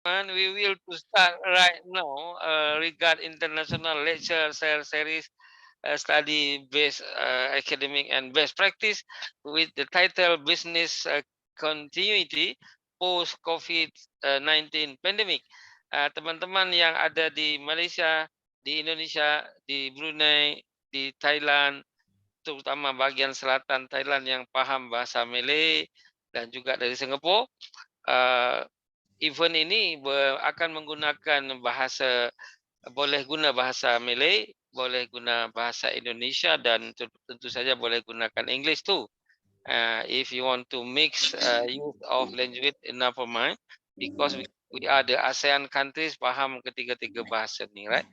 And we will to start right now regard international lecture series study based academic and best practice with the title Business Continuity Post COVID-19 Pandemic. Teman-teman yang ada di Malaysia, di Indonesia, di Brunei, di Thailand, terutama bagian selatan Thailand yang paham bahasa Malay dan juga dari Singapura, event ini akan menggunakan bahasa, boleh guna bahasa Malay, boleh guna bahasa Indonesia, dan tentu saja boleh gunakan English too. If you want to mix use of language, never mind, because we are the ASEAN countries, paham ketiga-tiga bahasa ni, right?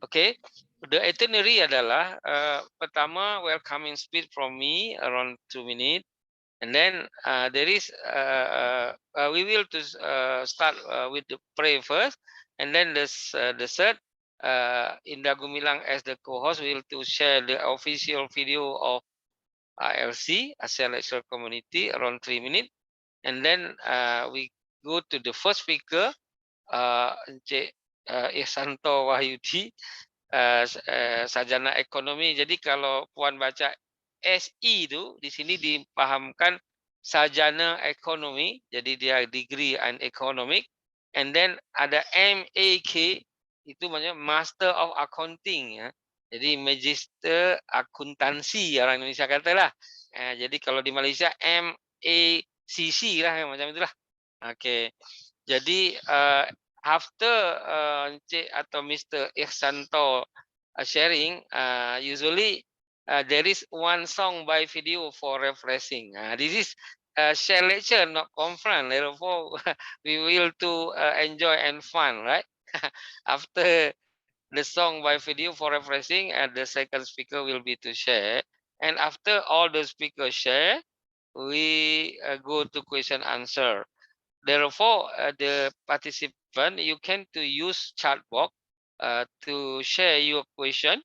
Okay, the itinerary adalah pertama welcoming speech from me around 2 minutes. And then there is we will to start with the pray first, and then the third, Indah Gumilang as the co-host will to share the official video of ILC, ASEAN Lecture Community, around 3 minutes, and then we go to the first speaker, Encik Ihsanto Wahyudi, sarjana ekonomi. Jadi kalau puan baca SI itu di sini dipahamkan sarjana ekonomi, jadi dia degree and economic, and then ada MAK itu maksudnya Master of Accounting, ya. Jadi Magister Akuntansi orang Indonesia katalah. Jadi kalau di Malaysia MACC lah, macam itulah. Oke. Jadi after Encik atau Mr. Ihsanto sharing, usually there is one song by video for refreshing. This is share lecture, not conference. Therefore, we will to enjoy and fun, right? After the song by video for refreshing, and the second speaker will be to share. And after all the speakers share, we go to question answer. Therefore, the participant, you can to use chat box to share your question,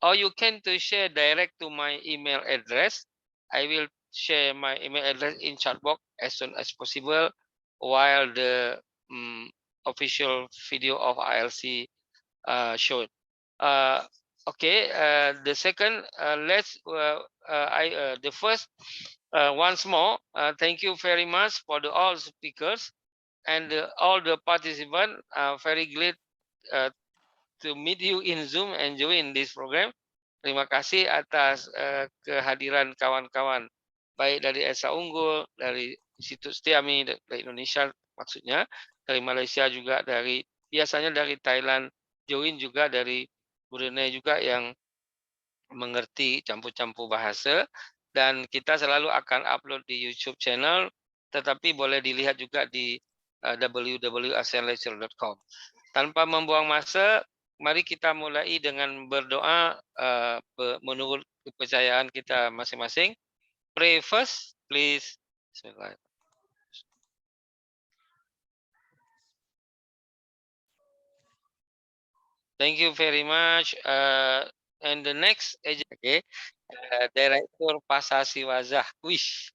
or you can to share direct to my email address. I will share my email address in chat box as soon as possible while the official video of ILC showed. Okay, the second, the first, once more, thank you very much for the all speakers and all the participants. Very glad to meet you in Zoom and join this program. Terima kasih atas kehadiran kawan-kawan, baik dari Esa Unggul, dari Institut Setiami, dari Indonesia maksudnya, dari Malaysia juga, biasanya dari Thailand, join juga dari Brunei juga yang mengerti campur-campur bahasa, dan kita selalu akan upload di YouTube channel, tetapi boleh dilihat juga di www.aseanlecture.com. Tanpa membuang masa, mari kita mulai dengan berdoa menurut kepercayaan kita masing-masing. Pray first, please. Bismillah. Thank you very much. And the next, okay, Director Pasasi Wazah. Wish.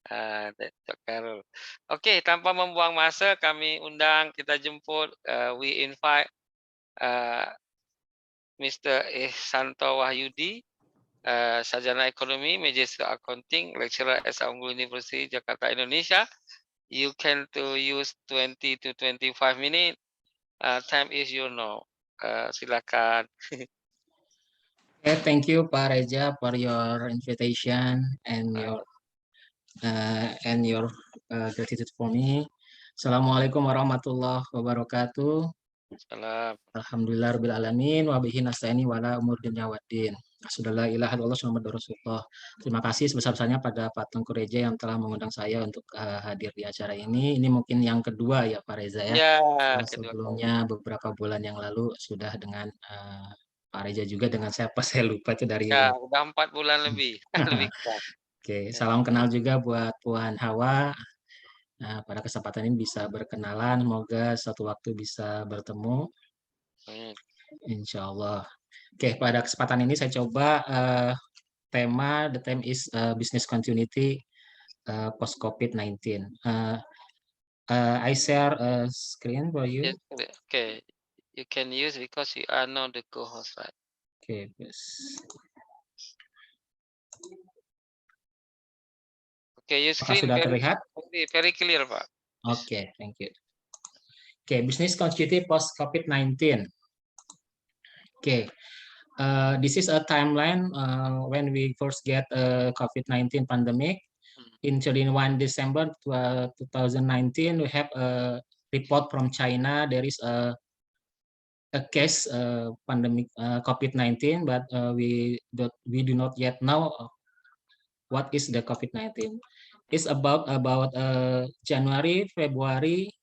Dr. Carol. Oke, tanpa membuang masa, kami undang, kita jemput, we invite Mr. Ihsanto Wahyudi, sarjana ekonomi, Magister Accounting, lecturer Esa Unggul University, Jakarta, Indonesia. You can to use 20 to 25 minutes. Time is your now. Silakan. Okay, thank you, Pak Reza, for your invitation and your gratitude for me. Assalamualaikum warahmatullahi wabarakatuh. Salam. Alhamdulillah rabbil alamin wa bihi nasta'in wala umur dunya waddin. Sudah ilaha illallah Muhammadur Rasulullah. Terima kasih sebesar-besarnya pada Pak Tengku Reza yang telah mengundang saya untuk hadir di acara ini. Ini mungkin yang kedua ya Pak Reza ya. Ya, sebelumnya beberapa bulan yang lalu sudah dengan Pak Reza juga, dengan siapa saya lupa itu dari. Ya, udah 4 bulan lebih. Oke, salam kenal juga buat Puan Hawa. Nah, pada kesempatan ini bisa berkenalan, semoga suatu waktu bisa bertemu. Insya Allah. Oke, pada kesempatan ini saya coba the theme is business continuity post COVID-19. I share a screen for you. Yes, okay. You can use because you are now the co-host, right? Okay, yes. Okay, your Apakah screen sudah very, terlihat? very clear, Pak. Okay, thank you. Okay, business continuity post COVID-19. Okay, this is a timeline when we first get a COVID-19 pandemic. In 31 December 2019, we have a report from China. There is a case pandemic COVID-19, but we do not yet know what is the COVID-19. It's about January, February,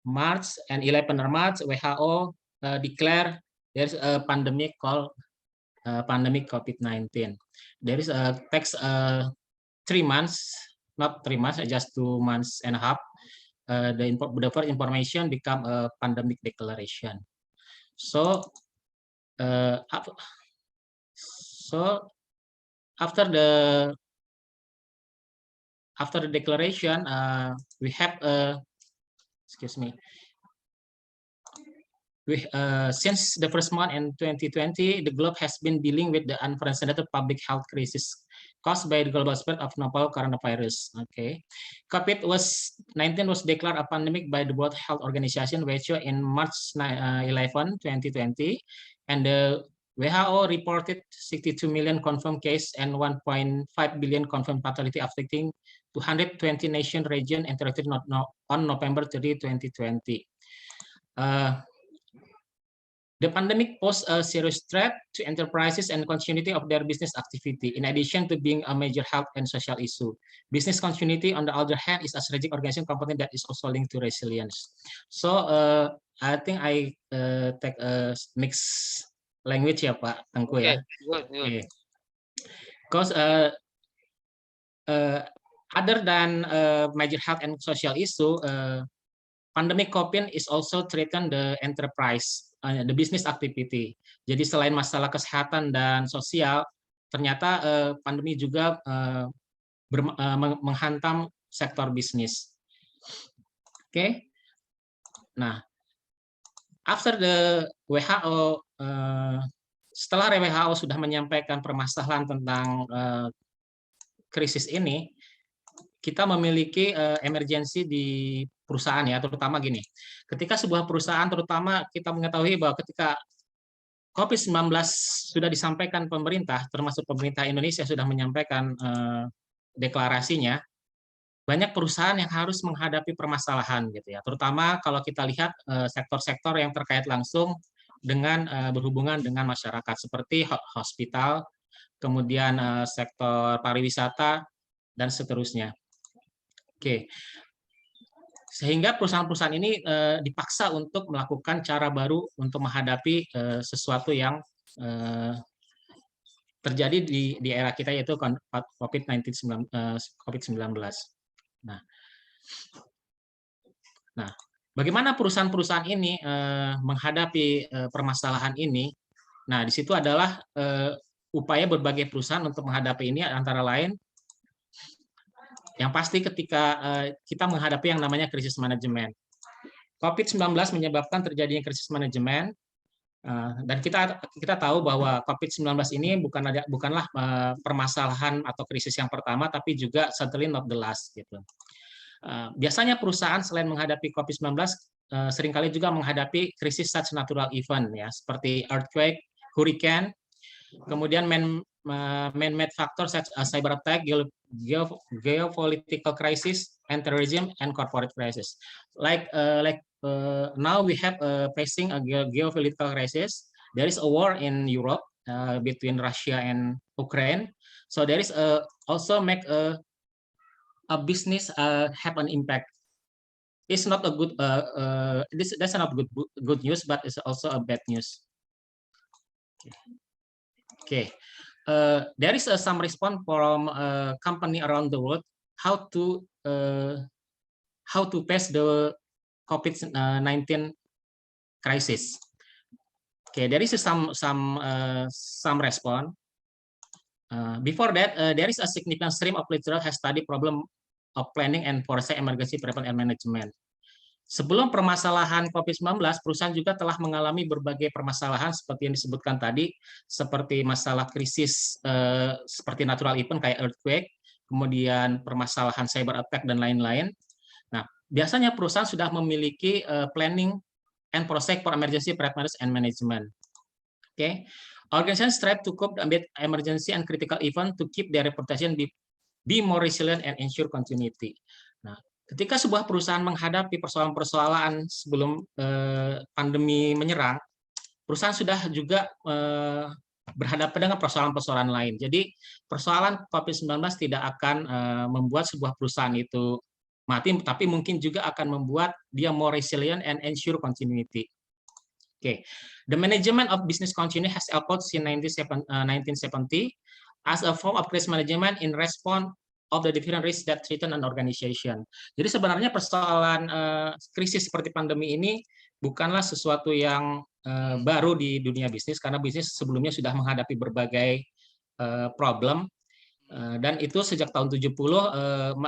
March, and 11 March. WHO declare there's a pandemic called pandemic COVID-19. There is a text 3 months, not 3 months, just 2 months and a half. The first information become a pandemic declaration. So, so after the declaration, we have excuse me. Since the first month in 2020, the globe has been dealing with the unprecedented public health crisis caused by the global spread of novel coronavirus. Okay, COVID-19 was declared a pandemic by the World Health Organization (WHO) in March 11, 2020, and the WHO reported 62 million confirmed cases and 1.5 billion confirmed fatality, affecting 220 nation region and territory on November 30, 2020. The pandemic posed a serious threat to enterprises and continuity of their business activity, in addition to being a major health and social issue. Business continuity, on the other hand, is a strategic organization component that is also linked to resilience. So, I think I take a mixed language ya, Pak Tengku ya. Okay, good. Okay. Because other than major health and social issue, pandemic COVID is also threaten the enterprise, the business activity. Jadi selain masalah kesehatan dan sosial, ternyata pandemi juga menghantam sektor bisnis. Oke. Nah, after the WHO, setelah WHO sudah menyampaikan permasalahan tentang krisis ini, kita memiliki emergensi di perusahaan ya, terutama gini. Ketika sebuah perusahaan, terutama kita mengetahui bahwa ketika COVID-19 sudah disampaikan pemerintah, termasuk pemerintah Indonesia sudah menyampaikan deklarasinya, banyak perusahaan yang harus menghadapi permasalahan gitu ya. Terutama kalau kita lihat sektor-sektor yang terkait langsung dengan berhubungan dengan masyarakat seperti hospital, kemudian sektor pariwisata dan seterusnya. Oke. Sehingga perusahaan-perusahaan ini dipaksa untuk melakukan cara baru untuk menghadapi sesuatu yang terjadi di era kita, yaitu COVID-19. Nah, bagaimana perusahaan-perusahaan ini menghadapi permasalahan ini? Nah, di situ adalah upaya berbagai perusahaan untuk menghadapi ini, antara lain yang pasti ketika kita menghadapi yang namanya krisis manajemen. COVID-19 menyebabkan terjadinya krisis manajemen, dan kita tahu bahwa COVID-19 ini bukanlah permasalahan atau krisis yang pertama, tapi juga certainly not the last gitu. Biasanya perusahaan selain menghadapi COVID-19 seringkali juga menghadapi krisis such natural event ya, seperti earthquake, hurricane, kemudian man-made factors such as cyber attack, geopolitical crisis, and terrorism, and corporate crisis. Now we have facing a geopolitical crisis. There is a war in Europe between Russia and Ukraine. So there is also make a business have an impact. It's not a good that's not good news, but it's also a bad news. Okay. There is some response from a company around the world how to face the COVID-19 crisis. Okay, there is some response. Before that, there is a significant stream of literature has studied problem of planning and foresight emergency preparedness and management. Sebelum permasalahan COVID-19, perusahaan juga telah mengalami berbagai permasalahan seperti yang disebutkan tadi, seperti masalah krisis seperti natural event kayak earthquake, kemudian permasalahan cyber attack dan lain-lain. Nah, biasanya perusahaan sudah memiliki planning and process for emergency preparedness and management. Okay. Organizations strive to cope with emergency and critical event to keep their reputation be more resilient and ensure continuity. Nah, ketika sebuah perusahaan menghadapi persoalan-persoalan sebelum pandemi menyerang, perusahaan sudah juga berhadapan dengan persoalan-persoalan lain. Jadi persoalan COVID-19 tidak akan membuat sebuah perusahaan itu mati, tapi mungkin juga akan membuat dia more resilient and ensure continuity. Okay. The management of business continuity has evolved since 1970 as a form of crisis management in response of the different risks that threaten an organization. Jadi sebenarnya persoalan krisis seperti pandemi ini bukanlah sesuatu yang baru di dunia bisnis, karena bisnis sebelumnya sudah menghadapi berbagai problem, dan itu sejak tahun 70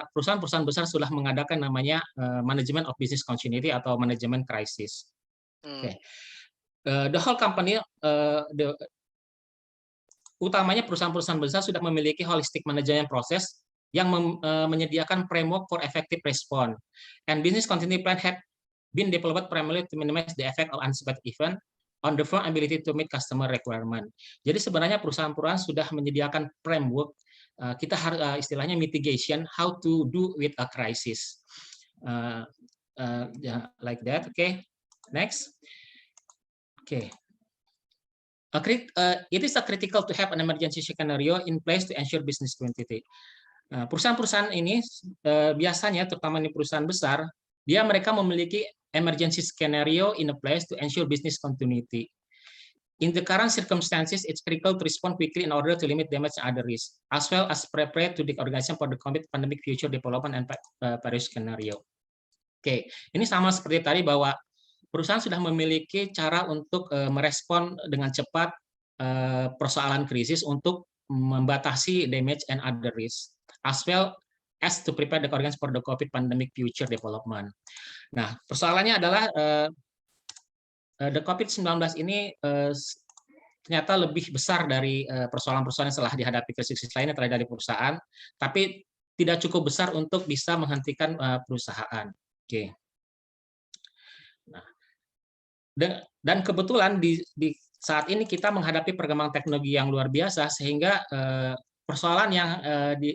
perusahaan-perusahaan besar sudah mengadakan namanya management of business continuity atau manajemen krisis. Okay. The whole company, utamanya perusahaan-perusahaan besar sudah memiliki holistic management process yang menyediakan framework for effective response. And business continuity plan had been developed primarily to minimize the effect of unexpected event on the firm ability to meet customer requirement. Jadi sebenarnya perusahaan-perusahaan sudah menyediakan framework, kita harus istilahnya mitigation, how to do with a crisis. Like that, okay. Next. Okay. It is critical to have an emergency scenario in place to ensure business continuity. Perusahaan-perusahaan ini biasanya, terutama di perusahaan besar, mereka memiliki emergency scenario in a place to ensure business continuity. In the current circumstances, it's critical to respond quickly in order to limit damage and other risks, as well as prepare to the organization for the pandemic future development and various scenario. Oke, ini sama seperti tadi bahwa perusahaan sudah memiliki cara untuk merespon dengan cepat persoalan krisis untuk membatasi damage and other risks, as well as to prepare the organization for the COVID pandemic future development. Nah, persoalannya adalah the COVID-19 ini ternyata lebih besar dari persoalan-persoalan yang telah dihadapi krisis lainnya terhadap perusahaan, tapi tidak cukup besar untuk bisa menghentikan perusahaan. Oke. Nah, dan kebetulan di saat ini kita menghadapi perkembangan teknologi yang luar biasa, sehingga persoalan yang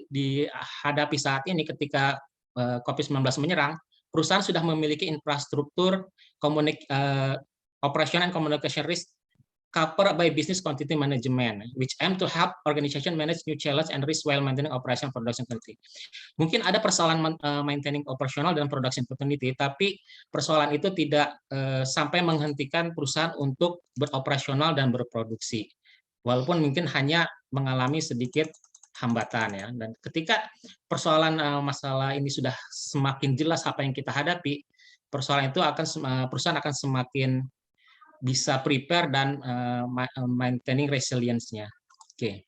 dihadapi saat ini ketika COVID-19 menyerang, perusahaan sudah memiliki infrastruktur operation and communication risk covered by business continuity management, which aim to help organization manage new challenge and risk while maintaining operation production continuity. Mungkin ada persoalan maintaining operational dan production continuity, tapi persoalan itu tidak sampai menghentikan perusahaan untuk beroperasional dan berproduksi, walaupun mungkin hanya mengalami sedikit hambatan ya. Dan ketika persoalan masalah ini sudah semakin jelas apa yang kita hadapi, persoalan itu perusahaan akan semakin bisa prepare dan maintaining resilience-nya. Oke.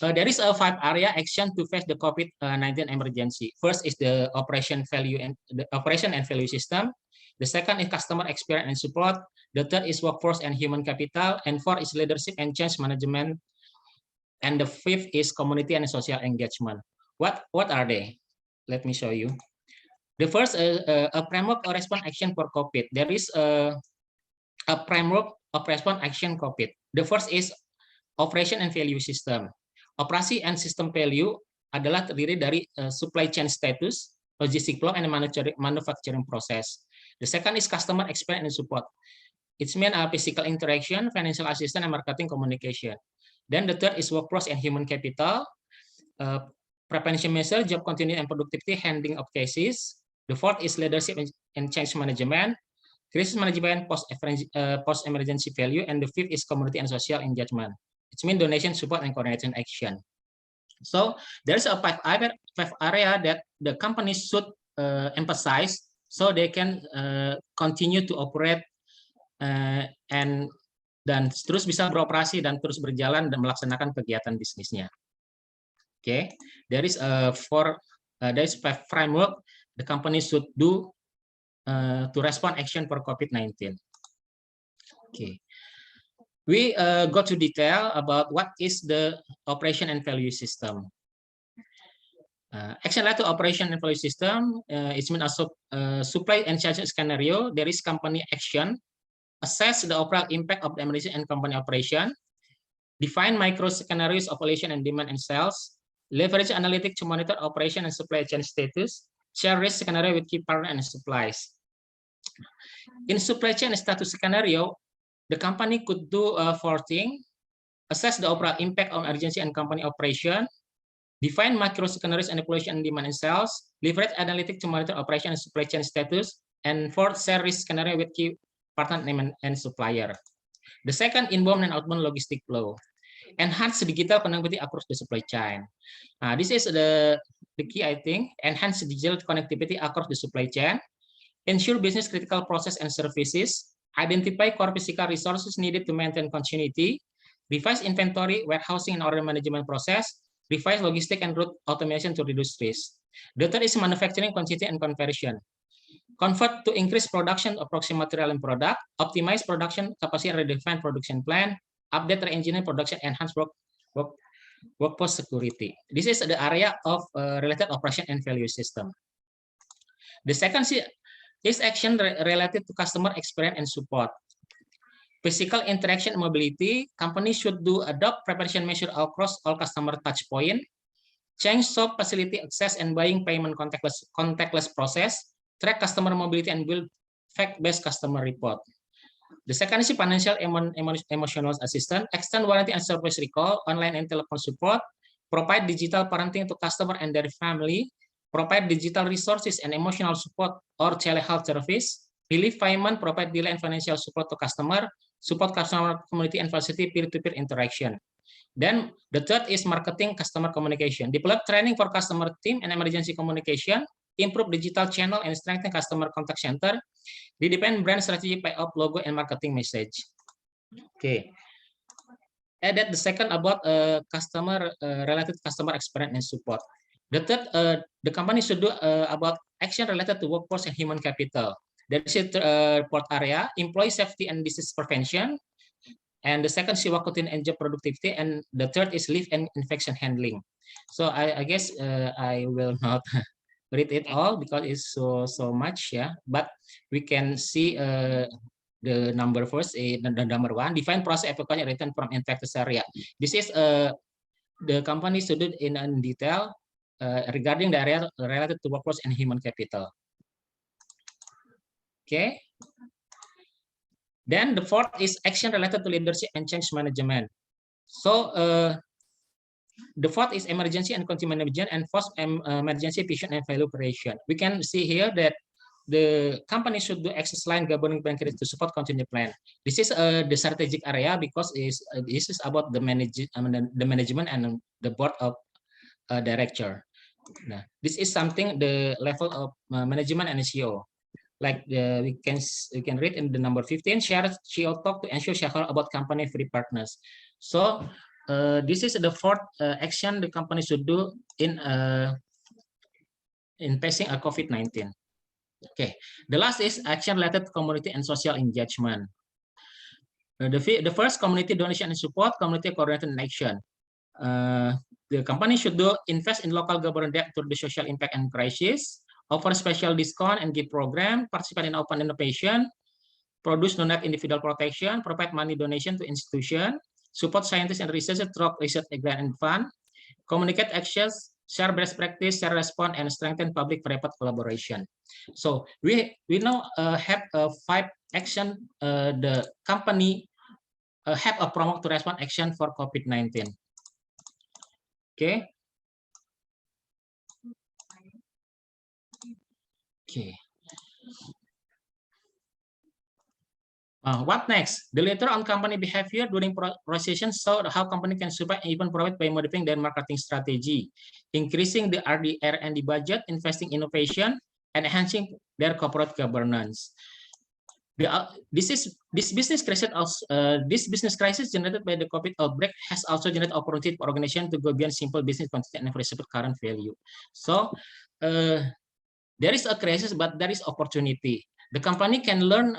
There is a 5 area action to face the COVID-19 emergency. First is the operation and value system. The second is customer experience and support. The third is workforce and human capital. And fourth is leadership and change management. And the fifth is community and social engagement. What are they? Let me show you. The first a framework of response action for COVID. There is a framework of response action COVID. The first is operation and value system. Operasi and system value adalah terdiri dari supply chain status, logistic flow, and manufacturing process. The second is customer experience and support. It's mean physical interaction, financial assistance, and marketing communication. Then the third is workforce and human capital, prevention measure, job continuity and productivity, handling of cases. The fourth is leadership and change management, crisis management, post-emergency value, and the fifth is community and social engagement. It means donation, support, and coordination action. So there's a 5 area that the company should emphasize so they can continue to operate dan terus bisa beroperasi dan terus berjalan dan melaksanakan kegiatan bisnisnya. Okay, there is 4 there is a framework the company should do to respond action for COVID-19. Okay. We go to detail about what is the operation and value system. Action led to operation and value system is mean as supply and charge scenario. There is company action, assess the overall impact of the emergency and company operation, define micro scenarios of operation and demand and sales, leverage analytics to monitor operation and supply chain status, share risk scenario with key partner and supplies. In supply chain status scenario, the company could do 4 things: assess the overall impact on emergency and company operation, define macro scenarios and evaluation and demand and sales, leverage analytics to monitor operation and supply chain status, and 4, share risk scenario with key partner and supplier. The second, inbound and outbound logistic flow. Enhance digital connectivity across the supply chain. This is the key, I think. Enhance digital connectivity across the supply chain. Ensure business critical process and services. Identify core physical resources needed to maintain continuity. Revise inventory, warehousing, and order management process. Revise logistic and route automation to reduce risk. The third is manufacturing continuity and conversion. Convert to increase production of proxy material and product. Optimize production capacity and redefine production plan. Update re-engineer production, enhance workforce security. This is the area of related operation and value system. The second is action related to customer experience and support. Physical interaction and mobility, companies should adopt preparation measure across all customer touch point, change shop facility access and buying payment contactless process, track customer mobility and build fact-based customer report. The second is financial emotional assistance, extend warranty and service recall, online and telephone support, provide digital parenting to customer and their family, provide digital resources and emotional support or telehealth service, relief payment, provide delay and financial support to customer, support customer community and facility peer-to-peer interaction. Then the third is marketing customer communication, develop training for customer team and emergency communication, improve digital channel and strengthen customer contact center, redefine brand strategy, payoff logo and marketing message. Okay. And that the second about customer related customer experience and support. The third, the company should do about action related to workforce and human capital. There is a report area, employee safety and disease prevention. And the second is work routine and job productivity. And the third is leave and infection handling. So I guess I will not read it all because it's so much, yeah. But we can see the number first. The number 1, define process evacuation return from infected area. This is the company studied in detail regarding the area related to workforce and human capital. Okay. Then the fourth is action related to leadership and change management. So the fourth is emergency and continuity management, and fourth emergency vision and value creation. We can see here that the company should do access line governing plan to support continuity plan. This is the strategic area because this is about the management and the board of director. Now, this is something the level of management and CEO. Like we can read in the number 15, share CEO talk to ensure shareholder about company free partners. So this is the fourth action the company should do in facing a COVID-19. Okay, the last is action related to community and social engagement. The first, community donation and support, community coordinated action. The company should invest in local government debt to the social impact and crisis, offer special discount and gift program, participate in open innovation, produce non-net individual protection, provide money donation to institution, support scientists and researchers through research grant and fund, communicate actions, share best practice, share response, and strengthen public-private collaboration. So we now have 5 action the company have a promote to respond action for COVID-19. Okay. Okay. What next? The later on company behavior during recession showed how company can survive and even profit by modifying their marketing strategy, increasing the R&D budget, investing innovation, and enhancing their corporate governance. This business crisis generated by the COVID outbreak has also generated opportunity for organization to go beyond simple business content and support current value. So there is a crisis, but there is opportunity. The company can learn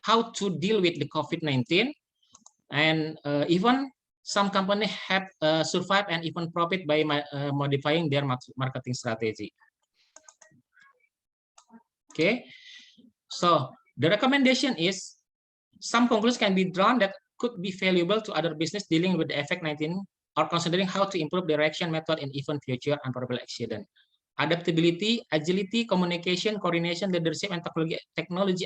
how to deal with the COVID-19, and even some companies have survived and even profit by modifying their marketing strategy. Okay, so the recommendation is some conclusions can be drawn that could be valuable to other business dealing with the effect 19 or considering how to improve the reaction method in even future unfavorable accident. Adaptability, agility, communication, coordination, leadership, and technology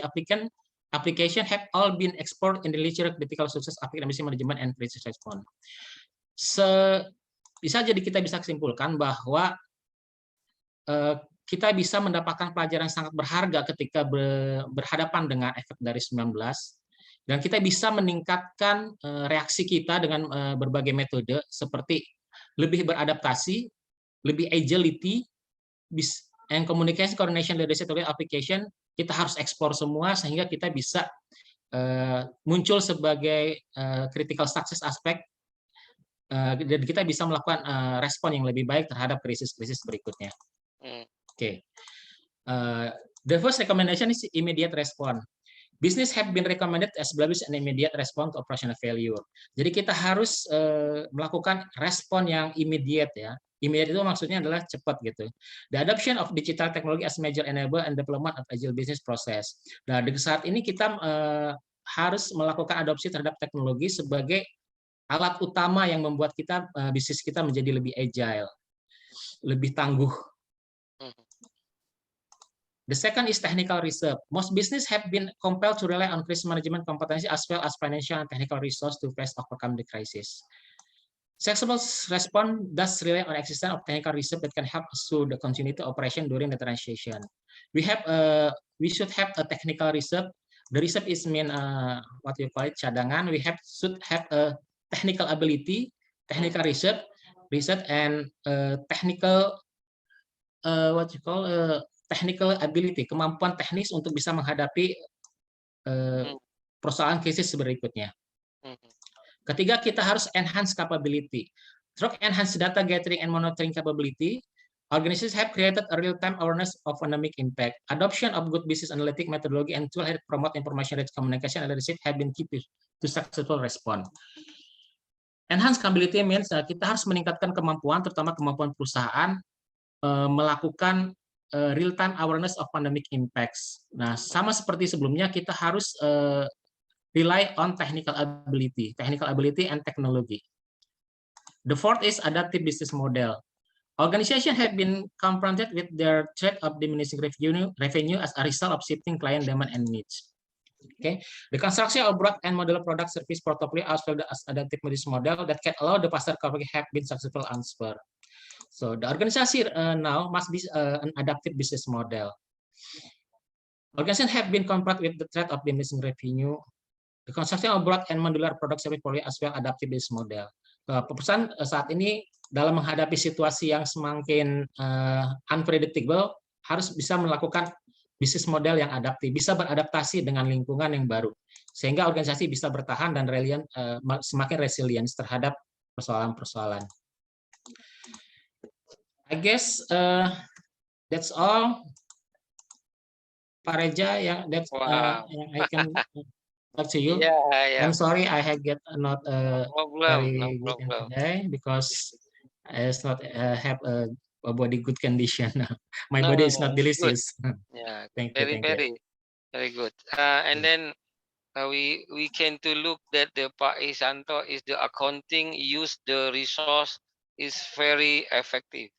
application have all been explored in the literature critical success application management and crisis response. Bisa jadi kita bisa kesimpulkan bahwa kita bisa mendapatkan pelajaran sangat berharga ketika berhadapan dengan efek dari 19, dan kita bisa meningkatkan reaksi kita dengan berbagai metode seperti lebih beradaptasi, lebih agility, and communication, coordination, leadership, application. Kita harus ekspor semua sehingga kita bisa muncul sebagai critical success aspect, dan kita bisa melakukan respon yang lebih baik terhadap krisis-krisis berikutnya. Okay. The first recommendation is immediate response. Business have been recommended as establish an immediate response to operational failure. Jadi kita harus melakukan respon yang immediate ya. Immediate itu maksudnya adalah cepat gitu. The adoption of digital technology as major enabler and development of agile business process. Nah, di saat ini kita harus melakukan adopsi terhadap teknologi sebagai alat utama yang membuat kita bisnis kita menjadi lebih agile, lebih tangguh. The second is technical reserve. Most business have been compelled to rely on crisis management competency as well as financial and technical resource to face overcome the crisis. Flexible response does rely on existence of technical reserve that can help us to the continuity operation during the transition. We should have a technical reserve. The reserve is what you call it, cadangan. Should have a technical ability, technical reserve, and technical technical ability, kemampuan teknis untuk bisa menghadapi persoalan krisis berikutnya. Ketiga, kita harus enhance capability. Through enhanced data gathering and monitoring capability, organizations have created a real-time awareness of pandemic impact. Adoption of good business analytic methodology and tool that promote information-rich communication and leadership have been key to successful response. Enhanced capability means kita harus meningkatkan kemampuan, terutama kemampuan perusahaan melakukan real-time awareness of pandemic impacts. Nah, sama seperti sebelumnya, kita harus rely on technical ability and technology. The fourth is adaptive business model. Organizations have been confronted with their threat of diminishing revenue as a result of shifting client demand and needs. Okay, the construction of broad and modular product service portfolio as well as adaptive business model that can allow the faster recovery have been successful answer. So the organization now must be an adaptive business model. Organizations have been confronted with the threat of diminishing revenue. The construction of broad and modular product service portfolio as well adaptive business model. Perusahaan saat ini dalam menghadapi situasi yang semakin unpredictable harus bisa melakukan bisnis model yang adaptif, bisa beradaptasi dengan lingkungan yang baru, sehingga organisasi bisa bertahan dan semakin resilient terhadap persoalan-persoalan. I guess that's all, Pak Reja. Yang I can talk to you. Yeah. I'm sorry I had not very good today because it's not have a body good condition. My body is not delicious. Yeah, thank you. Very good. And then we can to look that the Pak Isanto is the accounting use the resource is very effective.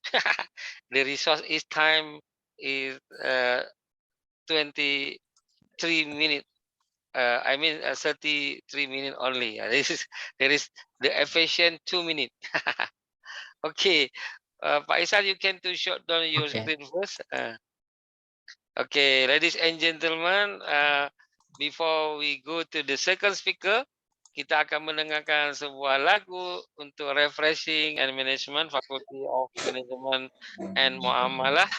The resource is time is 23 minutes. 33 minutes only. There is the efficient 2 minutes. Okay, Pak Isan, you can to shut down your screen first. Okay, ladies and gentlemen, before we go to the second speaker, kita akan mendengarkan sebuah lagu untuk refreshing and management, Faculty of Management and Muamalah.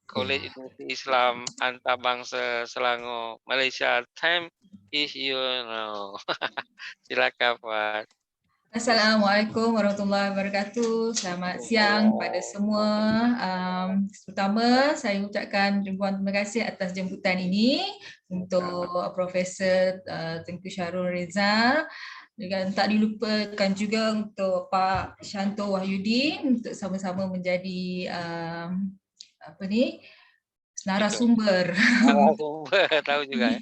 College Universiti Islam Antarabangsa Selangor Malaysia. Time is you know. Silakan Puan. Assalamualaikum warahmatullahi wabarakatuh. Selamat siang pada semua. Pertama, saya ucapkan ribuan terima kasih atas jemputan ini untuk Profesor Tengku Syarul Reza. Dan tak dilupakan juga untuk Pak Shanto Wahyudi untuk sama-sama menjadi narasumber. Narasumber tahu juga.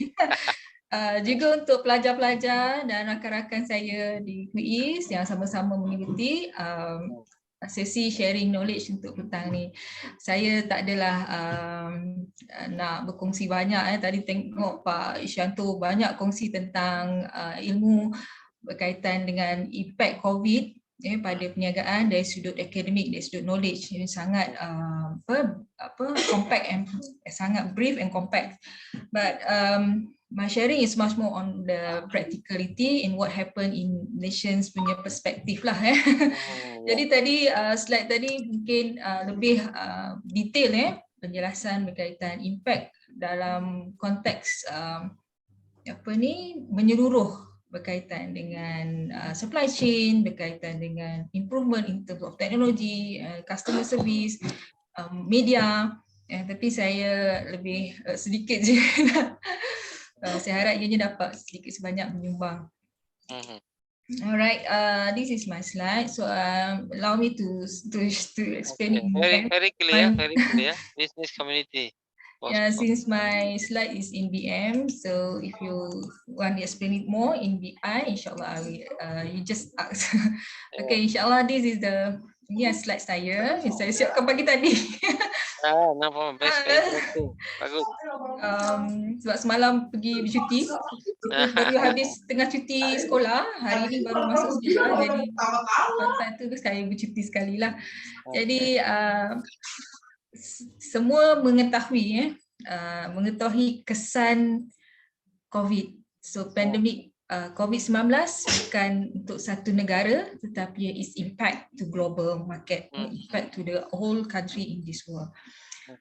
Juga untuk pelajar-pelajar dan rakan-rakan saya di QIS yang sama-sama mengikuti sesi sharing knowledge untuk petang ni. Saya tak adalah nak berkongsi banyak. Tadi tengok Pak Isyanto banyak kongsi tentang ilmu berkaitan dengan impact COVID pada perniagaan dari sudut akademik, dari sudut knowledge. Ini sangat compact and sangat brief and compact. But my sharing is much more on the practicality in what happened in nations punya perspektif lah. Jadi tadi slide tadi mungkin lebih detail penjelasan berkaitan impact dalam konteks menyeluruh berkaitan dengan supply chain, berkaitan dengan improvement in terms of technology, customer service, media. Tapi saya lebih sedikit je. Saya harap ianya dapat sedikit sebanyak menyumbang. Alright, this is my slide. So allow me to explain. Okay. Very clear, very clear. Business community. Yeah, since my slide is in BM, so if you want to explain it more in BI, insyaAllah I will, you just ask. Okay, insyaAllah this is the slide saya. Saya siapkan pagi tadi. No problem. Bagus. Sebab semalam pergi bercuti, baru habis tengah cuti sekolah, hari ini baru masuk sekolah, jadi lepas tu saya bercuti sekali lah. Jadi semua mengetahui kesan COVID. So pandemik COVID-19 bukan untuk satu negara, tetapi its impact to global market, impact to the whole country in this world.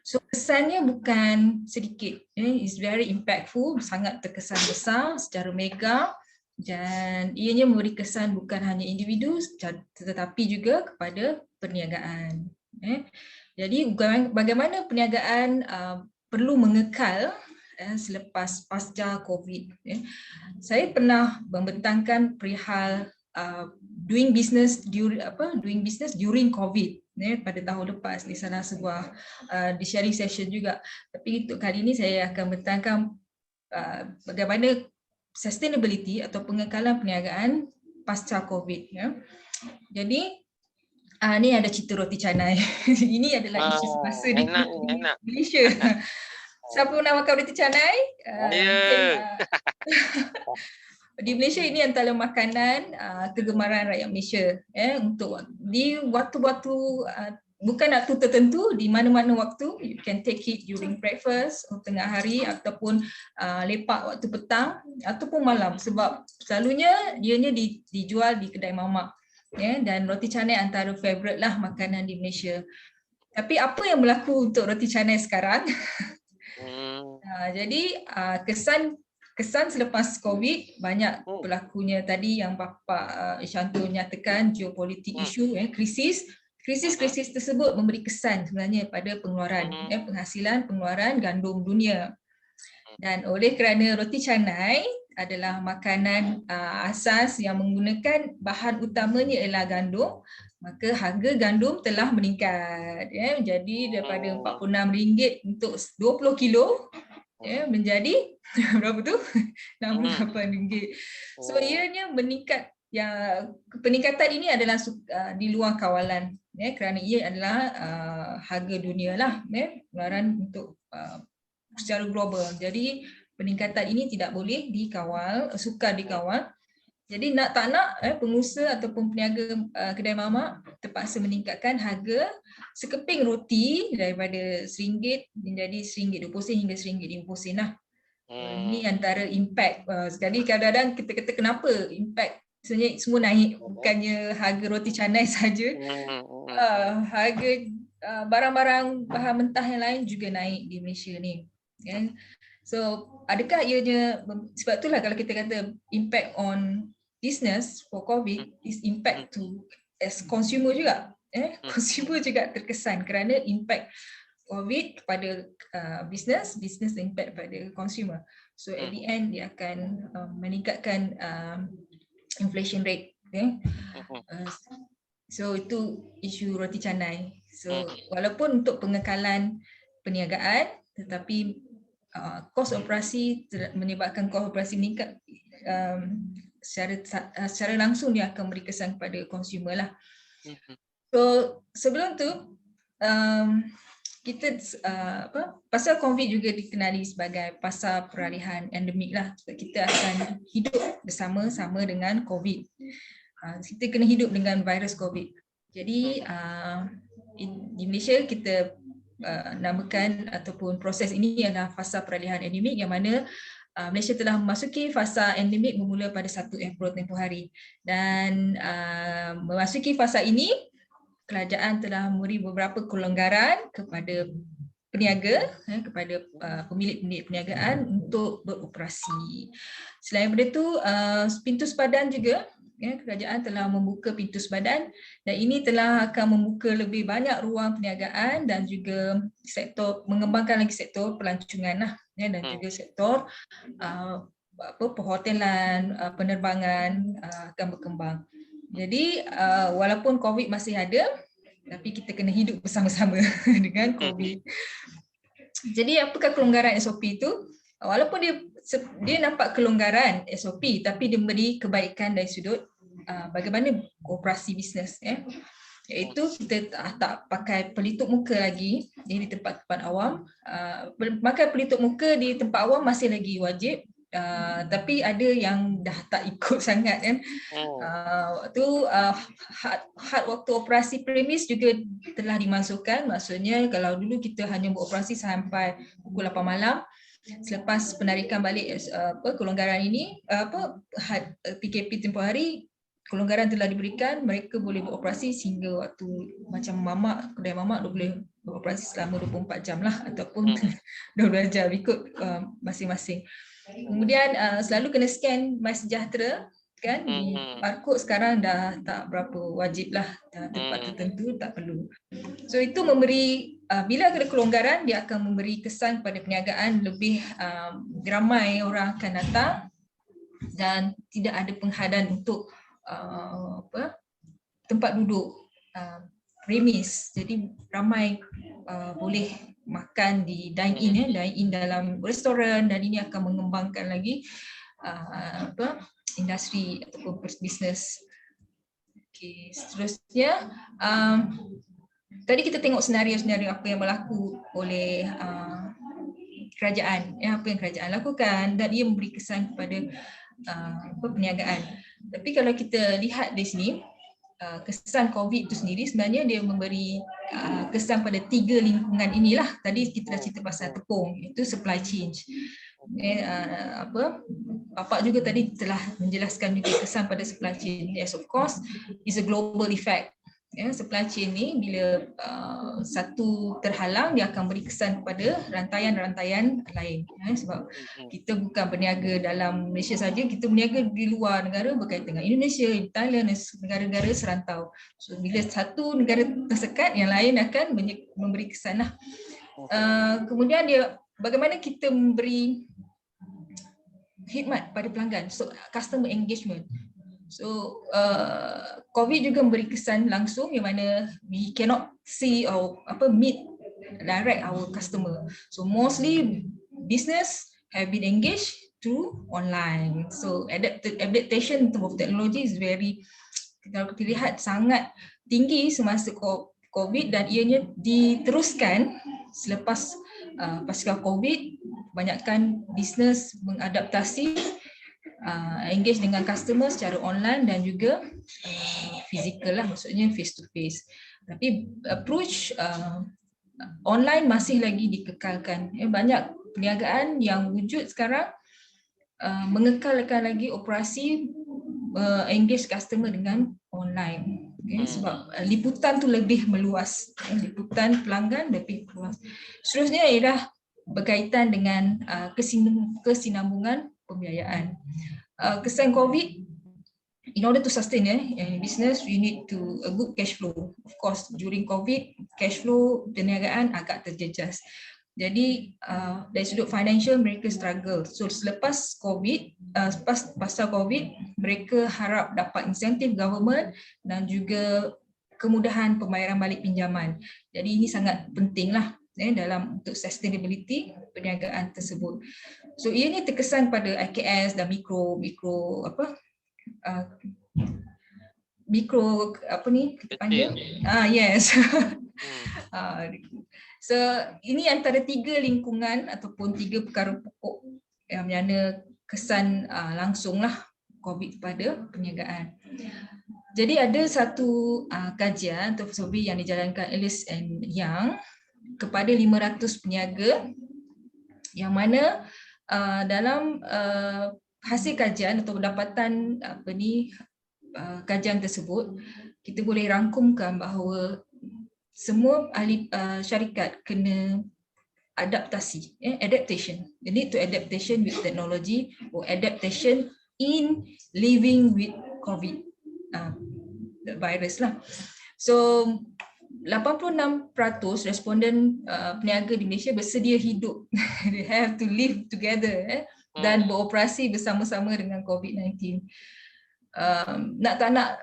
So kesannya bukan sedikit, it's very impactful, sangat terkesan besar secara mega, dan ianya memberi kesan bukan hanya individu tetapi juga kepada perniagaan. Jadi bagaimana perniagaan perlu mengekal selepas pasca COVID. Saya pernah membentangkan perihal doing business during COVID pada tahun lepas di salah sebuah di sharing session juga. Tapi untuk kali ini saya akan bentangkan bagaimana sustainability atau pengekalan perniagaan pasca COVID. Jadi ni ada cerita roti canai. Ini adalah isu semasa di Malaysia. Siapa pernah makan roti canai? Di Malaysia ini antara makanan kegemaran rakyat Malaysia. Untuk di waktu-waktu bukan waktu tertentu, di mana-mana waktu you can take it during breakfast, tengah hari ataupun lepak waktu petang ataupun malam, sebab selalunya ianya dijual di kedai mamak. Dan roti canai antara favorite lah makanan di Malaysia. Tapi apa yang berlaku untuk roti canai sekarang? Jadi kesan selepas COVID banyak berlakunya tadi yang Bapa Isyanto nyatakan, geopolitik isu, krisis tersebut memberi kesan sebenarnya pada pengeluaran, penghasilan gandum dunia. Dan oleh kerana roti canai adalah makanan asas yang menggunakan bahan utamanya ialah gandum, maka harga gandum telah meningkat, menjadi daripada RM46 untuk 20 kilo menjadi berapa tu? RM68. So ianya meningkat. Peningkatan ini adalah di luar kawalan, kerana ia adalah harga dunia lah, pengeluaran untuk secara global. Jadi peningkatan ini tidak boleh dikawal, sukar dikawal. Jadi nak tak nak pengusaha ataupun peniaga kedai mamak terpaksa meningkatkan harga sekeping roti daripada RM1 menjadi RM1.20 hingga RM1.50 lah. Ini antara impact. Sekali kadang-kadang kita kata kenapa impact sebenarnya semua naik, bukannya harga roti canai saja. Harga barang-barang bahan mentah yang lain juga naik di Malaysia ni, kan? So adakah ianya, sebab itulah kalau kita kata impact on business for COVID is impact to as consumer juga, consumer juga terkesan kerana impact COVID kepada business impact pada consumer. So at the end dia akan meningkatkan inflation rate, so itu isu roti canai. So walaupun untuk pengekalan perniagaan, tetapi kos operasi menyebabkan kos operasi meningkat, secara langsung dia akan beri kesan kepada consumer lah. So sebelum tu kita pasal COVID juga dikenali sebagai pasal peralihan endemik lah. Kita akan hidup bersama-sama dengan COVID. Kita kena hidup dengan virus COVID. Jadi di Malaysia kita namakan ataupun proses ini adalah fasa peralihan endemik, yang mana Malaysia telah memasuki fasa endemik bermula pada 1 April tempoh hari. Dan memasuki fasa ini, kerajaan telah memberi beberapa kelonggaran kepada peniaga, kepada pemilik-pemilik perniagaan untuk beroperasi. Selain daripada itu, pintu sepadan juga, kerajaan telah membuka pintu sepadan, dan ini telah akan membuka lebih banyak ruang perniagaan dan juga sektor, mengembangkan lagi sektor pelancongan lah, dan juga sektor perhotelan, penerbangan akan berkembang. Jadi walaupun COVID masih ada, tapi kita kena hidup bersama-sama dengan COVID. Jadi apakah kelonggaran SOP itu? Walaupun dia nampak kelonggaran SOP, tapi dia memberi kebaikan dari sudut bagaimana operasi bisnes, iaitu kita tak pakai pelitup muka lagi di tempat-tempat awam. Pakai pelitup muka di tempat awam masih lagi wajib, tapi ada yang dah tak ikut sangat, kan. Had waktu operasi premis juga telah dimasukkan. Maksudnya kalau dulu kita hanya beroperasi sampai pukul 8 malam, selepas penarikan balik kelonggaran ini, had PKP tempoh hari, kelonggaran telah diberikan, mereka boleh beroperasi sehingga waktu macam mamak, kedai mamak boleh beroperasi selama 24 jam lah, ataupun 12 jam ikut masing-masing. Kemudian selalu kena scan MySejahtera, kan, di barcode sekarang dah tak berapa wajib lah, tempat tertentu tak perlu. So itu memberi, bila ada kelonggaran, dia akan memberi kesan pada perniagaan lebih ramai orang akan datang dan tidak ada penghadan untuk tempat duduk premis. Jadi ramai boleh makan di dine-in, dine-in dalam restoran, dan ini akan mengembangkan lagi industri ataupun bisnes. Okay, seterusnya tadi kita tengok senario-senario apa yang berlaku oleh kerajaan, apa yang kerajaan lakukan, dan ia memberi kesan kepada perniagaan. Tapi kalau kita lihat di sini, kesan COVID itu sendiri sebenarnya dia memberi kesan pada 3 lingkungan inilah. Tadi kita dah cerita pasal tepung, itu supply chain. Bapak juga tadi telah menjelaskan juga kesan pada supply chain. Yes, of course, is a global effect. Supply chain ni bila satu terhalang, dia akan beri kesan kepada rantaian-rantaian lain. Sebab kita bukan berniaga dalam Malaysia saja, kita berniaga di luar negara berkaitan dengan Indonesia, Thailand, negara-negara serantau. So bila satu negara tersekat, yang lain akan memberi kesan lah. Kemudian dia bagaimana kita memberi khidmat pada pelanggan, so customer engagement. So COVID juga memberi kesan langsung, yang mana we cannot see or meet direct our customer. So mostly business have been engaged through online. So adaptation in terms of technology is very, kalau kita lihat, sangat tinggi semasa COVID, dan ianya diteruskan selepas pasca COVID. Kebanyakan business mengadaptasi engage dengan customer secara online dan juga physical lah, maksudnya face to face. Tapi approach online masih lagi dikekalkan. Banyak perniagaan yang wujud sekarang mengekalkan lagi operasi engage customer dengan online. sebab liputan tu lebih meluas, liputan pelanggan lebih meluas. Seterusnya ialah berkaitan dengan kesinambungan pembiayaan. Kesan COVID, in order to sustain business, we need to a good cash flow. Of course, during COVID, cash flow perniagaan agak terjejas. Jadi dari sudut financial mereka struggle. So selepas COVID, pasal COVID, mereka harap dapat insentif government dan juga kemudahan pembayaran balik pinjaman. Jadi ini sangat pentinglah dalam untuk sustainability perniagaan tersebut. So ianya terkesan pada IKS dan mikro kita panggil yes. So ini antara 3 lingkungan ataupun 3 perkara pokok yang mana kesan langsunglah COVID pada perniagaan. Jadi ada satu kajian atau survey yang dijalankan Ernst & Young kepada 500 peniaga, yang mana dalam hasil kajian atau pendapatan kajian tersebut, kita boleh rangkumkan bahawa semua ahli syarikat kena adaptasi, adaptation. They need to adaptation with technology or adaptation in living with COVID the virus lah. So 86% responden peniaga di Malaysia bersedia hidup. They have to live together dan beroperasi bersama-sama dengan COVID-19. Nak tak nak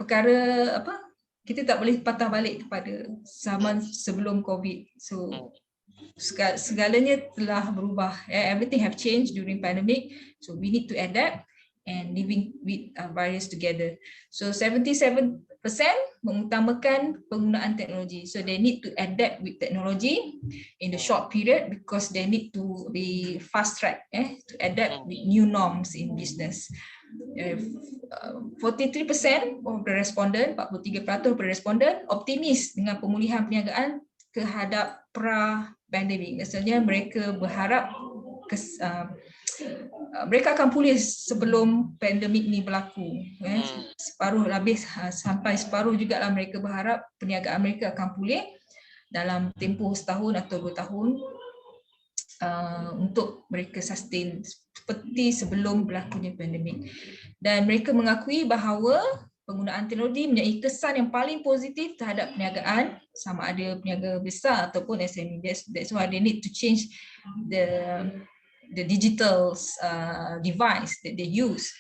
perkara kita tak boleh patah balik kepada zaman sebelum COVID. So segalanya telah berubah. Everything have changed during pandemic. So we need to adapt and living with virus together. So 77% mengutamakan penggunaan teknologi. So they need to adapt with technology in the short period because they need to be fast track to adapt with new norms in business. 43% of the respondent, 43% responden optimis dengan pemulihan perniagaan terhadap pra-pandemik. Maksudnya mereka berharap mereka akan pulih sebelum pandemik ni berlaku. Separuh lebih sampai separuh juga lah mereka berharap perniagaan mereka akan pulih dalam tempoh setahun atau 2 tahun untuk mereka sustain seperti sebelum berlakunya pandemik. Dan mereka mengakui bahawa penggunaan teknologi mempunyai kesan yang paling positif terhadap perniagaan, sama ada peniaga besar ataupun SME. That's why they need to change the digital device that they use.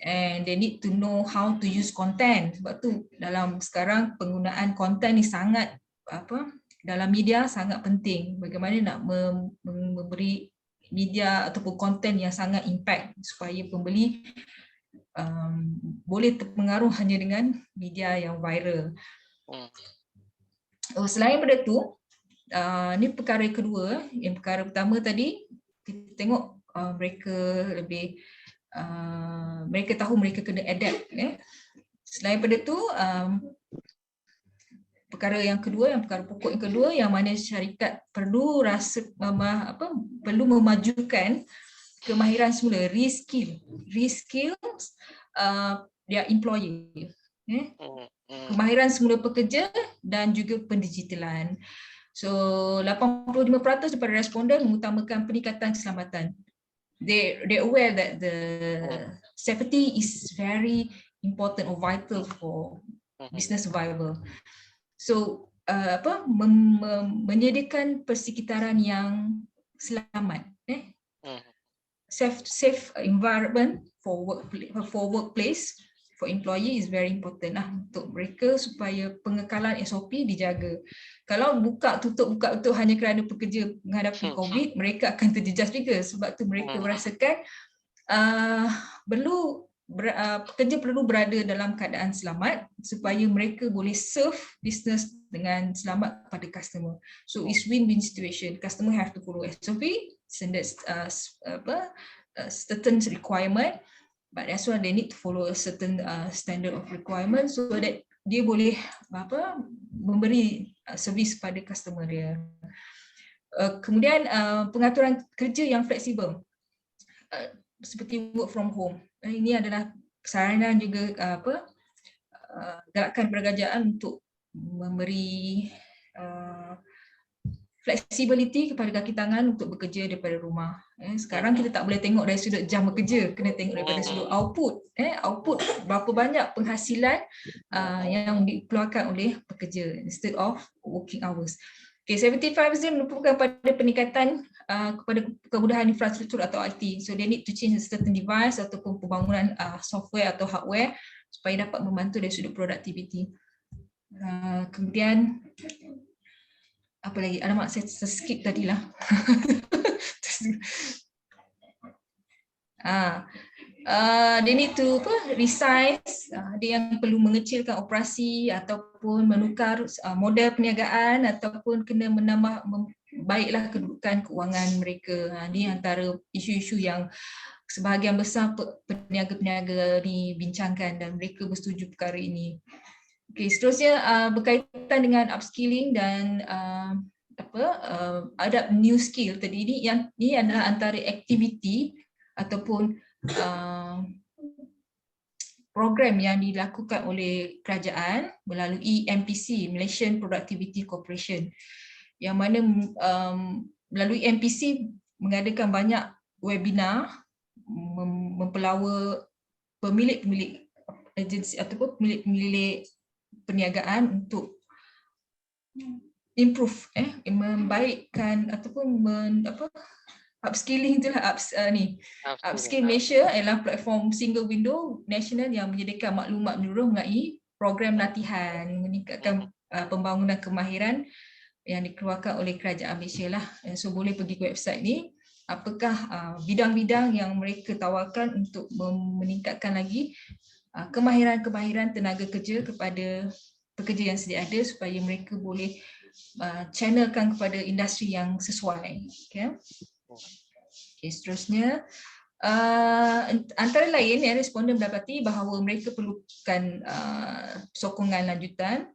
And they need to know how to use content. Sebab tu dalam sekarang penggunaan content ni sangat dalam media sangat penting. Bagaimana nak memberi media ataupun konten yang sangat impact supaya pembeli boleh terpengaruh hanya dengan media yang viral. Selain daripada tu, ni perkara kedua. Yang perkara pertama tadi kita tengok mereka lebih mereka tahu mereka kena adapt. Selain daripada tu, perkara yang kedua, yang perkara pokok yang kedua, yang mana syarikat perlu perlu memajukan kemahiran semula, reskill their employee. Kemahiran semula pekerja dan juga pendigitalan. So 85% daripada responden mengutamakan peningkatan keselamatan. They aware that the safety is very important or vital for business survival. So menyediakan persekitaran yang selamat, safe environment for workplace for employee is very important lah untuk mereka supaya pengekalan SOP dijaga. Kalau buka tutup hanya kerana pekerja menghadapi COVID, mereka akan terjejas juga. Sebab tu mereka merasakan pekerja perlu berada dalam keadaan selamat supaya mereka boleh serve business dengan selamat pada customer. So it's win-win situation. Customer have to follow SOP, standards, certain requirement, but that's why they need to follow a certain standard of requirement so that dia boleh memberi servis pada customer dia. Kemudian pengaturan kerja yang fleksibel seperti work from home. Ini adalah saranan juga gerakan perkerajaan untuk memberi flexibility kepada kaki tangan untuk bekerja daripada rumah. Sekarang kita tak boleh tengok dari sudut jam bekerja, kena tengok daripada sudut output. Output berapa banyak penghasilan yang dikeluarkan oleh pekerja instead of working hours. Okay, 75% merupakan pada peningkatan kepada kemudahan infrastruktur atau IT. So they need to change a certain device ataupun pembangunan software atau hardware supaya dapat membantu dari sudut productivity. Kemudian apa lagi? Alamak, saya skip tadilah. They need to resize, dia yang perlu mengecilkan operasi ataupun menukar model perniagaan ataupun kena menambah baiklah kedudukan keuangan mereka. Ini antara isu-isu yang sebahagian besar peniaga-peniaga dibincangkan dan mereka bersetuju perkara ini. Okay, seterusnya berkaitan dengan upskilling dan ada new skill tadi. Ini adalah antara aktiviti ataupun program yang dilakukan oleh kerajaan melalui MPC, Malaysian Productivity Corporation, yang mana melalui MPC mengadakan banyak webinar mempelawa pemilik-pemilik agensi ataupun pemilik-pemilik perniagaan untuk improve, membaikkan ataupun upskilling itulah Upskill Malaysia adalah platform single window nasional yang menyediakan maklumat menyeluruh mengenai program latihan meningkatkan pembangunan kemahiran yang dikeluarkan oleh kerajaan Malaysia lah. So boleh pergi ke website ni, apakah bidang-bidang yang mereka tawarkan untuk meningkatkan lagi kemahiran-kemahiran tenaga kerja kepada pekerja yang sedia ada supaya mereka boleh channelkan kepada industri yang sesuai. Okay, seterusnya antara lain yang responden mendapati bahawa mereka perlukan sokongan lanjutan,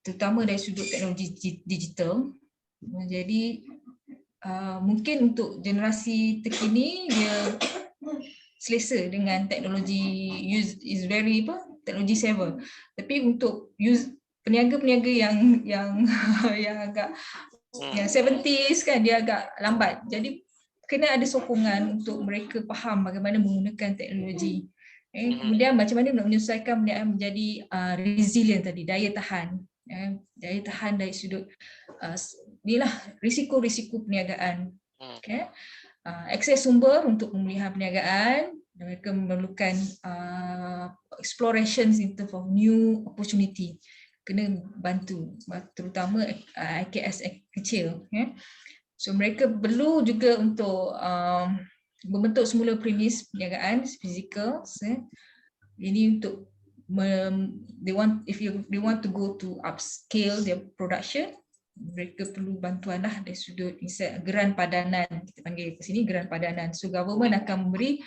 terutama dari sudut teknologi digital. Jadi mungkin untuk generasi terkini dia selesa dengan teknologi, is very teknologi saver. Tapi untuk peniaga-peniaga yang agak yang 70s kan, dia agak lambat. Jadi kena ada sokongan untuk mereka faham bagaimana menggunakan teknologi. Kemudian macam mana nak menyelesaikan perniagaan menjadi resilient tadi, daya tahan. Daya tahan dari sudut inilah risiko-risiko perniagaan. Okay. Akses sumber untuk pemulihan perniagaan, mereka memerlukan explorations in terms of new opportunity. Kena bantu, terutama IKS kecil. So mereka perlu juga untuk membentuk semula premis perniagaan fizikal. Ini untuk they want to go to upscale their production, mereka perlu bantuan lah dari sudut geran padanan, kita panggil ke sini geran padanan. So government akan memberi